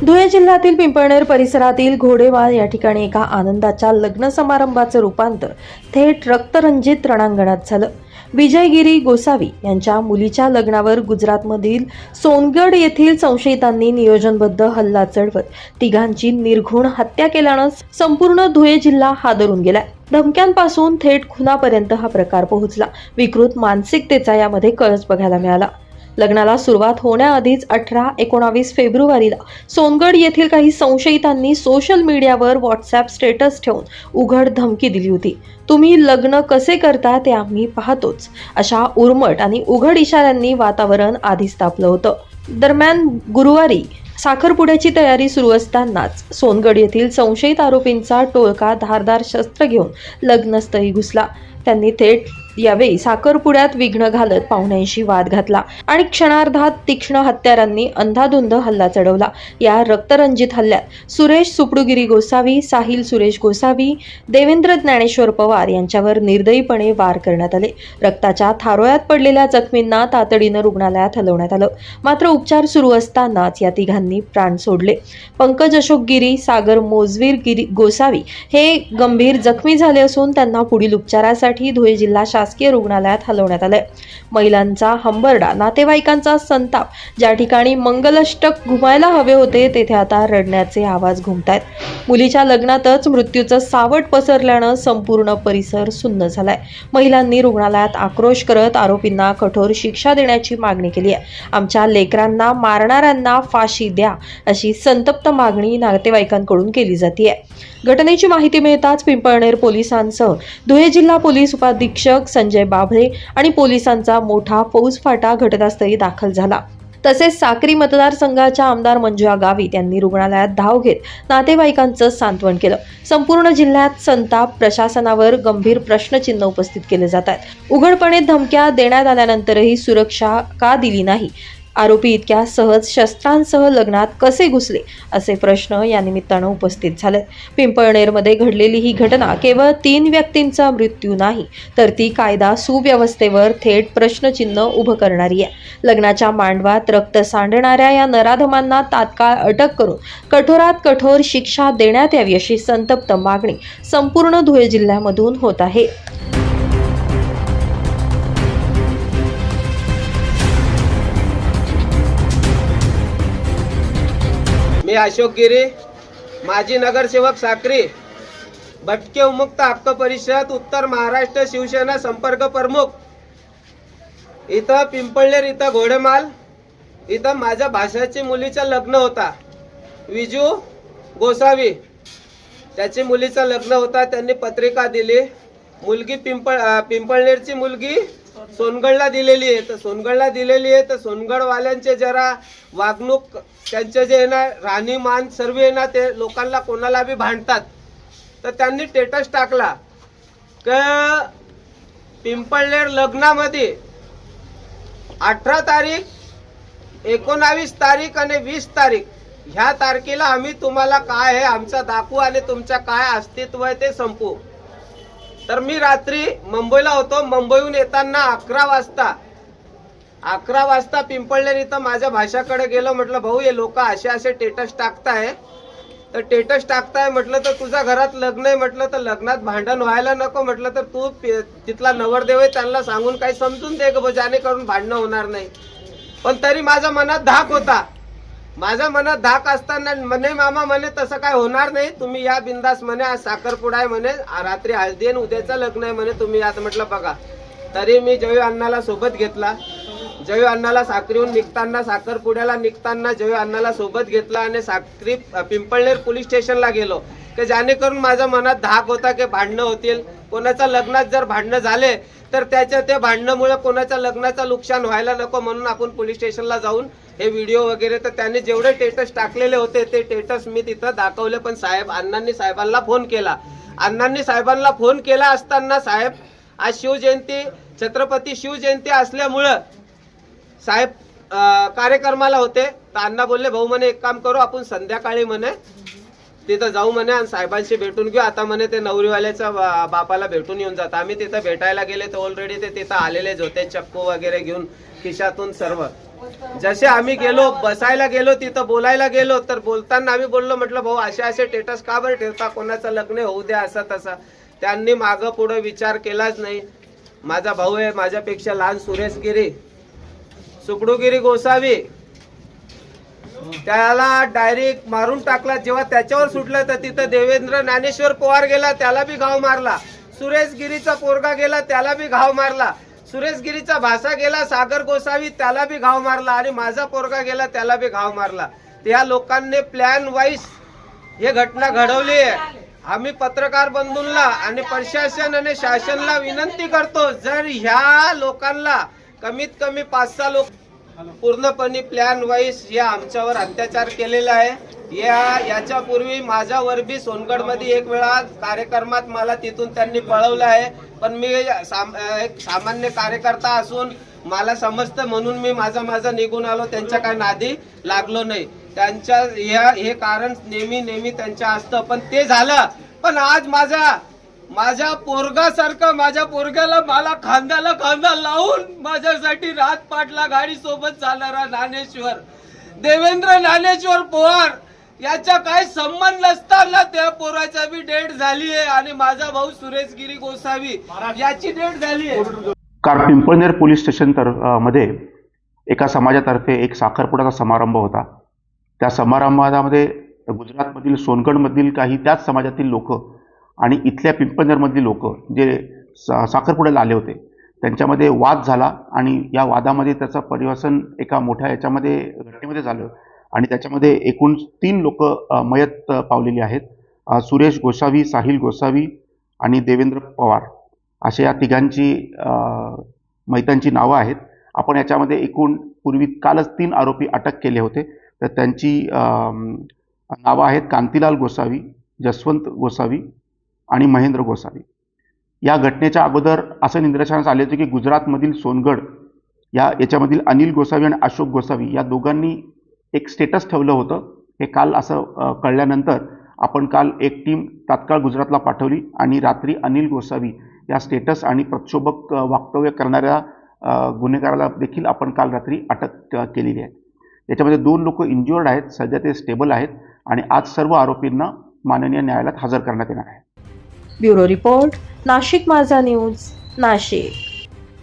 धुळे जिल्ह्यातील पिंपळनेर परिसरातील घोडेवाल या ठिकाणी एका आनंदाच्या लग्न समारंभाचं रूपांतर थेट रक्तरंजित रणांगणात झालं। विजयगिरी गोसावी यांच्या मुलीच्या लग्नावर गुजरातमधील सोनगड येथील संशयितांनी नियोजनबद्ध हल्ला चढवत तिघांची निर्घृण हत्या केल्यानं संपूर्ण धुळे जिल्हा हादरून गेलाय। धमक्यांपासून थेट खुनापर्यंत हा प्रकार पोहोचला। विकृत मानसिकतेचा यामध्ये कळस बघायला मिळाला। लग्नाला सुरुवात होण्याआधीच 18-19 फेब्रुवारीला सोनगड येथील काही संशयितांनी सोशल मीडियावर व्हॉट्सअप स्टेटस ठेवून उघड धमकी दिली होती। तुम्ही लग्न कसे करता ते आम्ही पाहतोच, अशा उर्मट आणि उघड इशाऱ्यांनी वातावरण आधीच तापलं होतं। दरम्यान गुरुवारी साखरपुड्याची तयारी सुरू असतानाच सोनगड येथील संशयित आरोपींचा टोळका धारदार शस्त्र घेऊन लग्नस्थळी घुसला। त्यांनी थेट यावेळी साखरपुड्यात विघ्न घालत पाहुण्यांशी वाद घातला आणि क्षणार्धात तीक्ष्ण हत्यारांनी अंधाधुंद हल्ला चढवला। या रक्तरंजित हल्ल्यात सुरेश सुपडूगिरी गोसावी, साहिल सुरेश गोसावी, देवेंद्र ज्ञानेश्वर पवार यांच्यावर निर्दयीपणे वार करण्यात आले। रक्ताच्या थारोळ्यात पडलेल्या जखमींना तातडीनं रुग्णालयात हलवण्यात आलं, मात्र उपचार सुरू असतानाच या तिघांनी प्राण सोडले। पंकज अशोक गिरी, सागर मोजवीर गोसावी हे गंभीर जखमी झाले असून त्यांना पुढील उपचारासाठी धुळे जिल्हा शासकीय रुग्णालयात हलवण्यात आले। महिलांचा हंबरडा, नातेवाईकांचा संताप। ज्या ठिकाणी मंगलाष्टक घुमायला हवे होते तेथे आता रडण्याचे आवाज घुमतायत। मुलीच्या लग्नातच मृत्यूचं सावट पसरल्यानं संपूर्ण परिसर सुन्न झालाय। महिलांनी रुग्णालयात आक्रोश करत आरोपींना कठोर शिक्षा देण्याची मागणी केली आहे। आमच्या लेकरांना मारणाऱ्यांना फाशी द्या, अशी संतप्त मागणी नातेवाईकांकडून केली जाते। घटनेची माहिती मिळताच पिंपळनेर पोलिसांसह धुळे जिल्हा पोलीस उपाधीक्षक संजय बाभळे आणि पोलिसांचा मोठा फौजफाटा घटनास्थळी दाखल झाला। तसेच साक्री मतदारसंघाच्या आमदार मंजुळा गावित यांनी रुग्णालयात धाव घेत नातेवाईकांचं सांत्वन केलं। संपूर्ण जिल्ह्यात संताप, प्रशासनावर गंभीर प्रश्नचिन्ह उपस्थित केले जात आहेत। उघडपणे धमक्या देण्यात आल्यानंतरही सुरक्षा का दिली नाही? आरोपी इतक्या सहज शस्त्रांसह लग्नात कसे घुसले, असे प्रश्न या निमित्तानं उपस्थित झाले। पिंपळनेरमध्ये घडलेली ही घटना केवळ 3 व्यक्तींचा मृत्यू नाही, तर ती कायदा सुव्यवस्थेवर थेट प्रश्नचिन्ह उभं करणारी आहे। लग्नाच्या मांडवात रक्त सांडणाऱ्या या नराधमांना तात्काळ अटक करून कठोरात कठोर शिक्षा देण्यात यावी, अशी संतप्त मागणी संपूर्ण धुळे जिल्ह्यामधून होत आहे। मी अशोक गिरी, माजी नगरसेवक साक्री, भटके उन्मुक्त हक्क परिषद उत्तर महाराष्ट्र शिवसेना संपर्क प्रमुख। इथं पिंपळनेर इथं घोडेमाल इथं माझ्या भाषाची मुलीचं लग्न होता। विजू गोसावी त्याची मुलीचं लग्न होता। त्यांनी पत्रिका दिली। मुलगी पिंपळनेरची मुलगी सोनगडला दिलेली आहे। तर सोनगडला दिलेली आहे तर सोनगडवाल्यांचे जरा वागणूक, त्यांचे जे ना राहणीमान सर्व आहे ना, ते लोकांना कोणाला बी भांडतात। तर त्यांनी स्टेटस टाकला की पिंपळनेर लग्नामध्ये 18 तारीख, 19 तारीख आणि 20 तारीख ह्या तारखेला आम्ही तुम्हाला काय आहे आमचा दाखवू आणि तुमचं काय अस्तित्व आहे ते संपू। तर मी रात्री मुंबईला होतो। मुंबईहून येताना 11 वाजता पिंपळनेर इथं माझ्या भाषाकडे गेलो। म्हटलं भाऊ, हे लोक असे स्टेटस टाकताय, तर स्टेटस टाकताय म्हटलं तर तुझ्या घरात लग्न आहे म्हटलं तर लग्नात भांडण व्हायला नको म्हटलं तर तू तिथला नवरदेव आहे त्यांना सांगून काही समजून दे ग, जेणेकरून भांडणं होणार नाही। पण तरी माझ्या मनात धाक होता। माझ्या मनात धाक असताना म्हणे मामा म्हणे तसं काय होणार नाही, तुम्ही या बिंदास म्हणे, आज साखरपुडा आहे म्हणे, रात्री हळदी आणि उद्याचं लग्न आहे म्हणे, तुम्ही आता म्हटलं बघा। तरी मी जयू अण्णाला सोबत घेतला। जयू अण्णाला साक्रीहून निघताना, साखरपुड्याला निघताना जयू अण्णाला सोबत घेतला आणि साक्री पिंपळनेर पोलीस स्टेशनला गेलो की जेणेकरून माझ्या मनात धाक होता की भांडणं होतील। कोणाच्या लग्नात जर भांडणं झाले तर त्याच्या त्या भांडणामुळे कोणाच्या लग्नाचं नुकसान व्हायला नको, म्हणून आपण पोलीस स्टेशनला जाऊन हे व्हिडिओ वगैरे तर त्यांनी जेवढे स्टेटस टाकलेले होते ते स्टेटस मी तिथं दाखवले। पण अण्णांनी साहेबांना फोन केला। अण्णांनी साहेबांना फोन केला असताना साहेब आज शिवजयंती, छत्रपती शिवजयंती असल्यामुळं साहेब कार्यक्रमाला होते। तर अण्णा बोलले भाऊ म्हणे एक काम करू, आपण संध्याकाळी म्हणे तिथं जाऊ म्हणे आणि साहेबांशी भेटून घेऊ। आता म्हणे ते नवरीवाल्याच्या बापाला भेटून येऊन जात। आम्ही तिथं भेटायला गेले तर ऑलरेडी ते तिथं आलेलेच होते, चक्कू वगैरे घेऊन खिशातून सर्व। जसे आम्ही गेलो, बसायला गेलो, तिथं बोलायला गेलो, तर बोलताना आम्ही बोललो, म्हटलं भाऊ असे असे स्टेटस का बरं ठेवता, कोणाचं लग्न होऊ द्या असं तसं. त्यांनी मागं पुढे विचार केलाच नाही. माझा भाऊ आहे, माझ्यापेक्षा लहान सुरेश गिरी, सुकडूगिरी गोसावी, त्याला डायरेक्ट मारून टाकला. जेव्हा त्याच्यावर सुटलं तर तिथं देवेंद्र ज्ञानेश्वर पवार गेला, त्याला बी घाव मारला. सुरेश गिरीचा पोरगा गेला, त्याला बी घाव मारला. सुरेश गिरीचा भासा गेला सागर गोसावी, त्याला बी घाव मारला. आणि माझा पोरगा गेला, त्याला बी घाव मारला. त्या लोकांनी प्लॅन वाईज हे घटना घडवली आहे. आम्ही पत्रकार बंधूंना आणि प्रशासन आणि शासनाला विनंती करतो, जर ह्या लोकांना कमीत कमी 5-6 लोक पूर्णपणे प्लॅन वाईज या आमच्यावर अत्याचार केलेला आहे. याच्यापूर्वी माझ्यावर बी सोनगडमध्ये एक वेळा कार्यक्रमात मला तिथून त्यांनी पळवलं आहे. पण मी एक सामान्य कार्यकर्ता असून मला समजतं म्हणून मी माझा निघून आलो. त्यांच्या काय नादी लागलो नाही. त्यांच्या हे कारण नेहमी त्यांच्या असतं. पण ते झालं. पण आज माझ्या पोरगासारखं माझ्या पोरग्याला मला खांद्याला खांदा लावून माझ्यासाठी रात पाटला गाडी सोबत चालणारा ज्ञानेश्वर, देवेंद्र ज्ञानेश्वर पवार याचा काय संबंध नसताना त्या पोराचा बी डेट झाली आहे. आणि माझा भाऊ सुरेश गिरी गोसावी याची डेट झाली आहे. काल पिंपळनेर पोलीस स्टेशन मध्ये एका समाजातर्फे एक साखरपुड्याचा समारंभ होता. त्या समारंभामध्ये गुजरातमधील सोनगडमधील काही त्याच समाजातील लोक आणि इथल्या पिंपळनेरमधली लोक जे साखरपुड्याला आले होते त्यांच्यामध्ये वाद झाला. आणि या वादामध्ये त्याचं परिवर्तन एका मोठ्या याच्यामध्ये घटनेमध्ये झालं. आणि त्याच्यामध्ये एकूण 3 लोक मयत पावलेली आहेत. सुरेश गोसावी, साहिल गोसावी आणि देवेंद्र पवार अशा या तिघांची मयतांची नावं आहेत. आपण याच्यामध्ये एकूण पूर्वी कालच 3 आरोपी अटक केले होते. तर त्यांची नावं आहेत कांतीलाल गोसावी, जसवंत गोसावी आणि महेंद्र गोसावी. या घटनेच्या अगोदर असं निदर्शनास आले होते की गुजरातमधील सोनगड याच्यामधील अनिल गोसावी आणि अशोक गोसावी या दोघांनी एक स्टेटस ठेवलं होतं. हे काल असं कळल्यानंतर आपण काल एक टीम तात्काळ गुजरातला पाठवली आणि रात्री अनिल गोसावी या स्टेटस आणि प्रक्षोभक वक्तव्य करणाऱ्या गुन्हेगाराला देखील आपण काल रात्री अटक केलेली आहे. याच्यामध्ये 2 लोक इंज्युअर्ड आहेत. सध्या ते स्टेबल आहेत आणि आज सर्व आरोपींना माननीय न्यायालयात हजर करण्यात येणार आहे. ब्युरो रिपोर्ट, नाशिक माझा न्यूज, नाशिक.